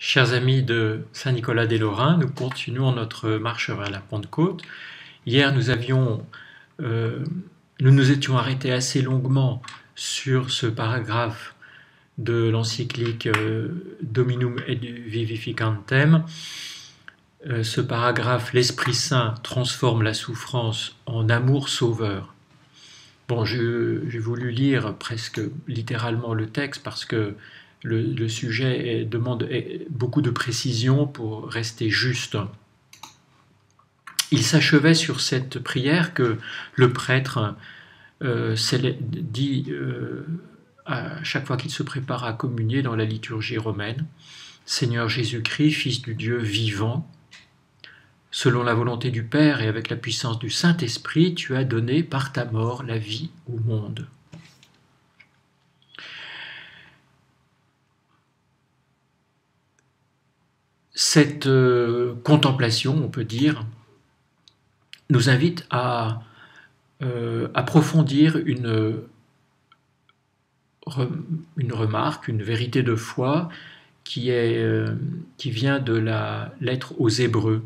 Chers amis de Saint-Nicolas-des-Lorrains, nous continuons notre marche vers la Pentecôte. Hier, nous nous étions arrêtés assez longuement sur ce paragraphe de l'encyclique Dominum et Vivificantem. Ce paragraphe, l'Esprit Saint transforme la souffrance en amour sauveur. Bon, j'ai voulu lire presque littéralement le texte parce que le sujet demande beaucoup de précision pour rester juste. Il s'achevait sur cette prière que le prêtre dit à chaque fois qu'il se prépare à communier dans la liturgie romaine. Seigneur Jésus-Christ, Fils du Dieu vivant, selon la volonté du Père et avec la puissance du Saint-Esprit, tu as donné par ta mort la vie au monde. Cette contemplation, on peut dire, nous invite à approfondir une remarque, une vérité de foi qui vient de la lettre aux Hébreux.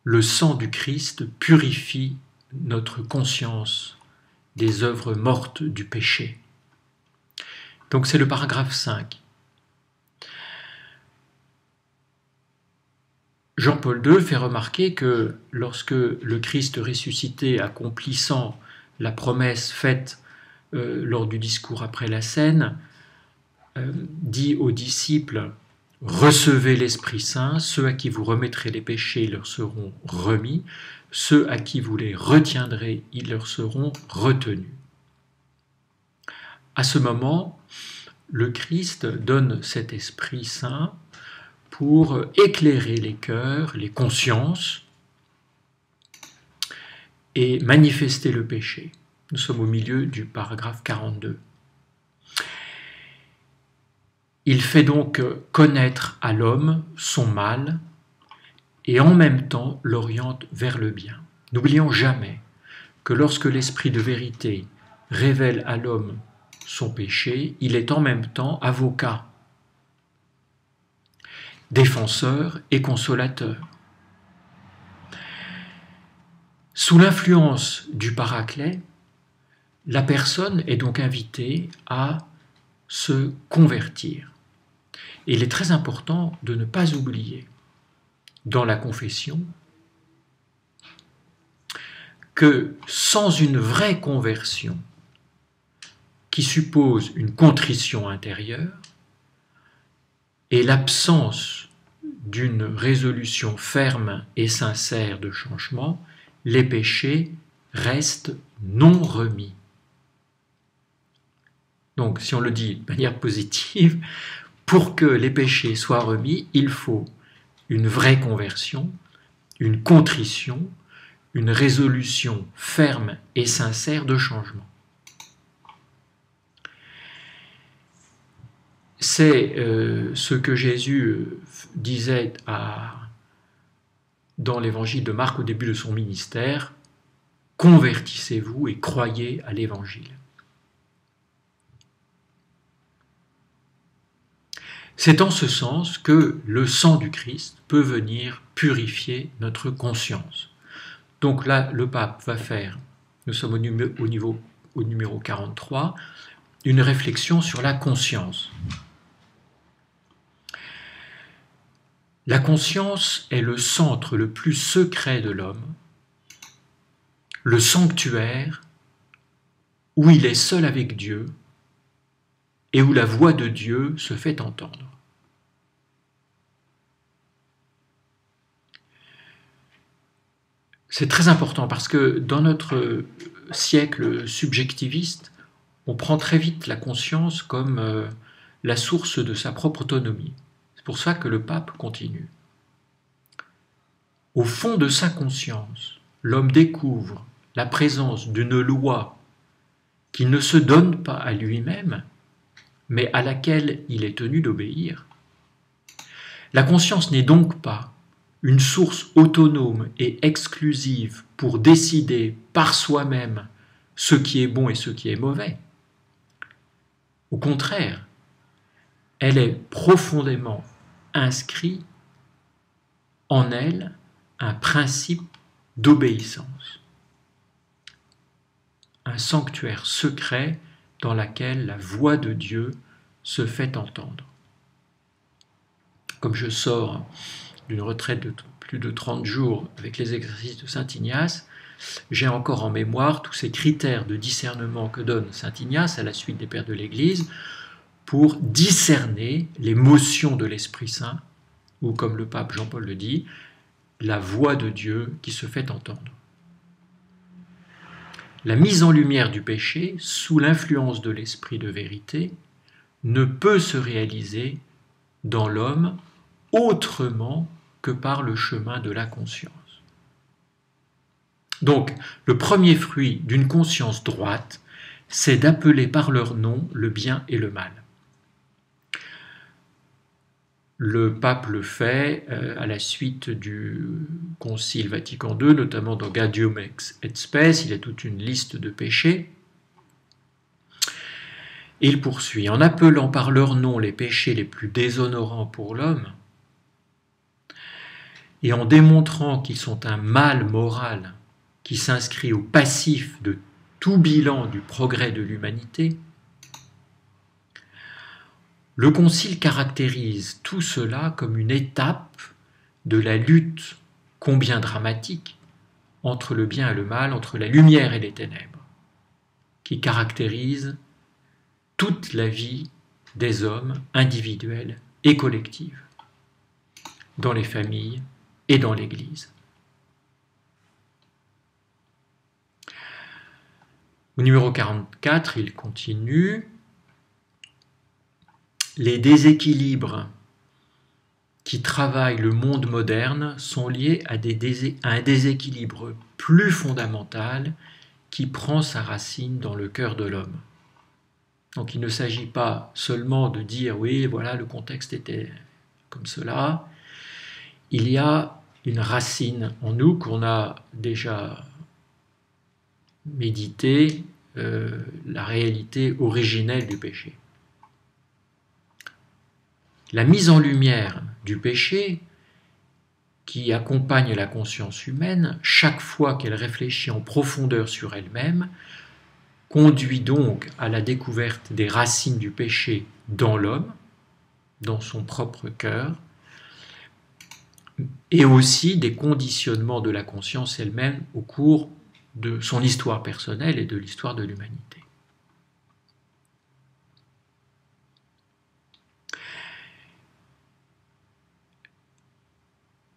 Le sang du Christ purifie notre conscience des œuvres mortes du péché. Donc c'est le paragraphe 5. Jean-Paul II fait remarquer que lorsque le Christ ressuscité, accomplissant la promesse faite lors du discours après la scène, dit aux disciples « Recevez l'Esprit Saint, ceux à qui vous remettrez les péchés leur seront remis, ceux à qui vous les retiendrez, ils leur seront retenus. » À ce moment, le Christ donne cet Esprit Saint pour éclairer les cœurs, les consciences et manifester le péché. Nous sommes au milieu du paragraphe 42. Il fait donc connaître à l'homme son mal et en même temps l'oriente vers le bien. N'oublions jamais que lorsque l'Esprit de vérité révèle à l'homme son péché, il est en même temps avocat, défenseur et consolateur. Sous l'influence du Paraclet, la personne est donc invitée à se convertir. Et il est très important de ne pas oublier dans la confession que sans une vraie conversion qui suppose une contrition intérieure, et l'absence d'une résolution ferme et sincère de changement, les péchés restent non remis. Donc, si on le dit de manière positive, pour que les péchés soient remis, il faut une vraie conversion, une contrition, une résolution ferme et sincère de changement. C'est ce que Jésus disait dans l'évangile de Marc au début de son ministère, « Convertissez-vous et croyez à l'évangile ». C'est en ce sens que le sang du Christ peut venir purifier notre conscience. Donc là, le pape va faire, nous sommes au numéro 43, une réflexion sur la conscience. La conscience est le centre le plus secret de l'homme, le sanctuaire où il est seul avec Dieu et où la voix de Dieu se fait entendre. C'est très important parce que dans notre siècle subjectiviste, on prend très vite la conscience comme la source de sa propre autonomie. C'est pour ça que le pape continue. Au fond de sa conscience, l'homme découvre la présence d'une loi qui ne se donne pas à lui-même, mais à laquelle il est tenu d'obéir. La conscience n'est donc pas une source autonome et exclusive pour décider par soi-même ce qui est bon et ce qui est mauvais. Au contraire, elle est profondément inscrit en elle un principe d'obéissance, un sanctuaire secret dans lequel la voix de Dieu se fait entendre. Comme je sors d'une retraite de plus de 30 jours avec les exercices de Saint Ignace, j'ai encore en mémoire tous ces critères de discernement que donne Saint Ignace à la suite des Pères de l'Église pour discerner les motions de l'Esprit Saint, ou comme le pape Jean-Paul le dit, la voix de Dieu qui se fait entendre. La mise en lumière du péché, sous l'influence de l'esprit de vérité, ne peut se réaliser dans l'homme autrement que par le chemin de la conscience. Donc, le premier fruit d'une conscience droite, c'est d'appeler par leur nom le bien et le mal. Le pape le fait à la suite du Concile Vatican II, notamment dans Gaudium et Spes, il y a toute une liste de péchés. Et il poursuit, en appelant par leur nom les péchés les plus déshonorants pour l'homme, et en démontrant qu'ils sont un mal moral qui s'inscrit au passif de tout bilan du progrès de l'humanité, le Concile caractérise tout cela comme une étape de la lutte combien dramatique entre le bien et le mal, entre la lumière et les ténèbres, qui caractérise toute la vie des hommes individuels et collective, dans les familles et dans l'Église. Au numéro 44, il continue. Les déséquilibres qui travaillent le monde moderne sont liés à un déséquilibre plus fondamental qui prend sa racine dans le cœur de l'homme. Donc il ne s'agit pas seulement de dire oui, voilà, le contexte était comme cela. Il y a une racine en nous qu'on a déjà médité, la réalité originelle du péché. La mise en lumière du péché qui accompagne la conscience humaine, chaque fois qu'elle réfléchit en profondeur sur elle-même, conduit donc à la découverte des racines du péché dans l'homme, dans son propre cœur, et aussi des conditionnements de la conscience elle-même au cours de son histoire personnelle et de l'histoire de l'humanité.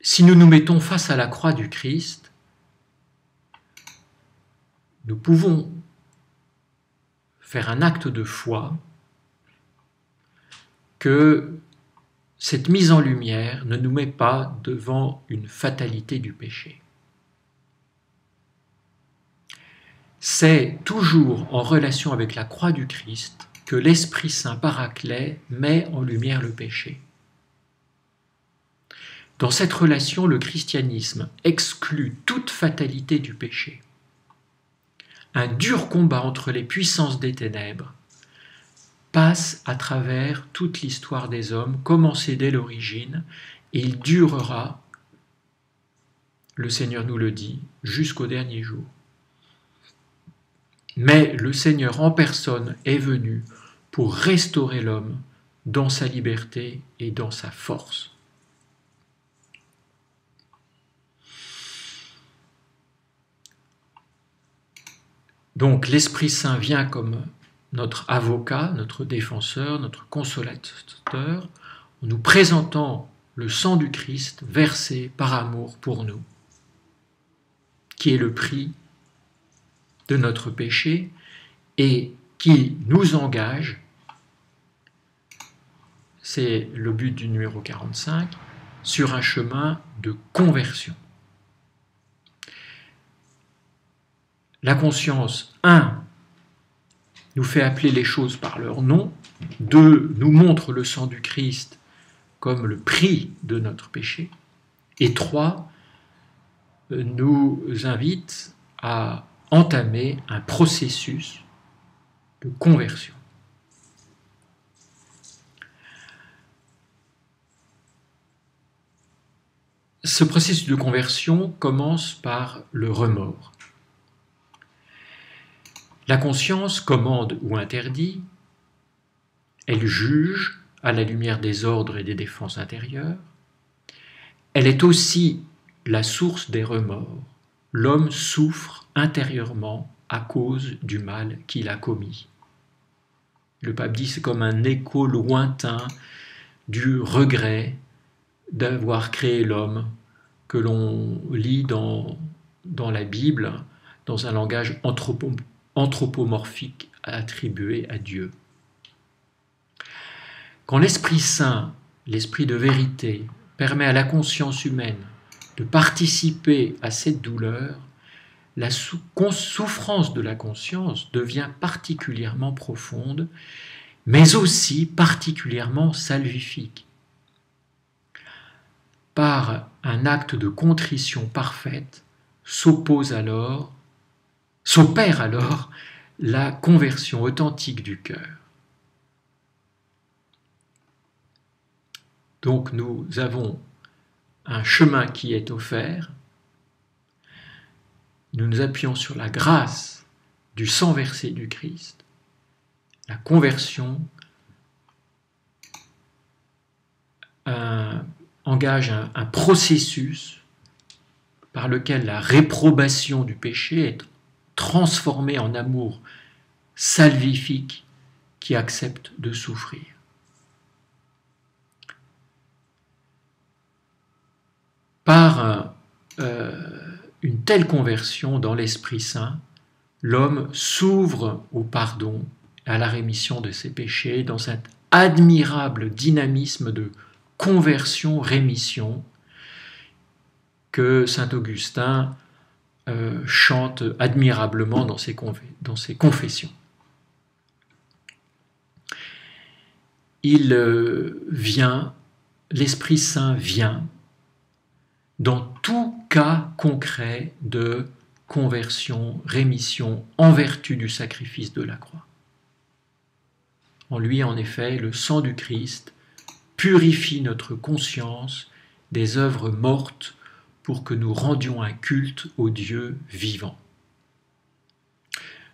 Si nous nous mettons face à la croix du Christ, nous pouvons faire un acte de foi que cette mise en lumière ne nous met pas devant une fatalité du péché. C'est toujours en relation avec la croix du Christ que l'Esprit Saint Paraclet met en lumière le péché. Dans cette relation, le christianisme exclut toute fatalité du péché. Un dur combat entre les puissances des ténèbres passe à travers toute l'histoire des hommes, commencé dès l'origine, et il durera, le Seigneur nous le dit, jusqu'au dernier jour. Mais le Seigneur en personne est venu pour restaurer l'homme dans sa liberté et dans sa force. Donc l'Esprit Saint vient comme notre avocat, notre défenseur, notre consolateur, en nous présentant le sang du Christ versé par amour pour nous, qui est le prix de notre péché et qui nous engage, c'est le but du numéro 45, sur un chemin de conversion. La conscience, 1, nous fait appeler les choses par leur nom, 2, nous montre le sang du Christ comme le prix de notre péché, et 3, nous invite à entamer un processus de conversion. Ce processus de conversion commence par le remords. La conscience commande ou interdit, elle juge à la lumière des ordres et des défenses intérieures, elle est aussi la source des remords. L'homme souffre intérieurement à cause du mal qu'il a commis. Le pape dit que c'est comme un écho lointain du regret d'avoir créé l'homme que l'on lit dans la Bible, dans un langage anthropomorphique attribué à Dieu. Quand l'Esprit Saint, l'Esprit de vérité, permet à la conscience humaine de participer à cette douleur, la souffrance de la conscience devient particulièrement profonde, mais aussi particulièrement salvifique. Par un acte de contrition parfaite, s'opère alors la conversion authentique du cœur. Donc nous avons un chemin qui est offert. Nous nous appuyons sur la grâce du sang versé du Christ. La conversion engage un processus par lequel la réprobation du péché est transformée en amour salvifique qui accepte de souffrir. Par une telle conversion dans l'Esprit Saint, l'homme s'ouvre au pardon, à la rémission de ses péchés, dans cet admirable dynamisme de conversion-rémission que saint Augustin chante admirablement dans ses confessions. L'Esprit Saint vient dans tout cas concret de conversion, rémission, en vertu du sacrifice de la croix. En lui, en effet, le sang du Christ purifie notre conscience des œuvres mortes pour que nous rendions un culte au Dieu vivant.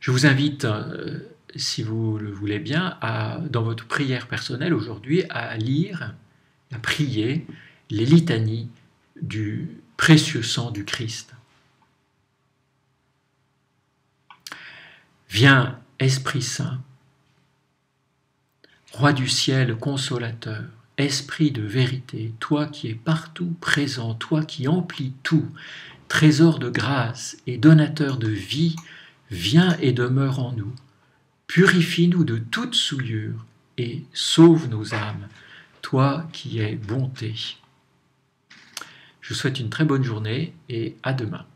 Je vous invite, si vous le voulez bien, dans votre prière personnelle aujourd'hui, à lire, à prier les litanies du précieux sang du Christ. Viens, Esprit Saint, Roi du ciel consolateur, Esprit de vérité, toi qui es partout présent, toi qui emplis tout, trésor de grâce et donateur de vie, viens et demeure en nous. Purifie-nous de toute souillure et sauve nos âmes, toi qui es bonté. Je vous souhaite une très bonne journée et à demain.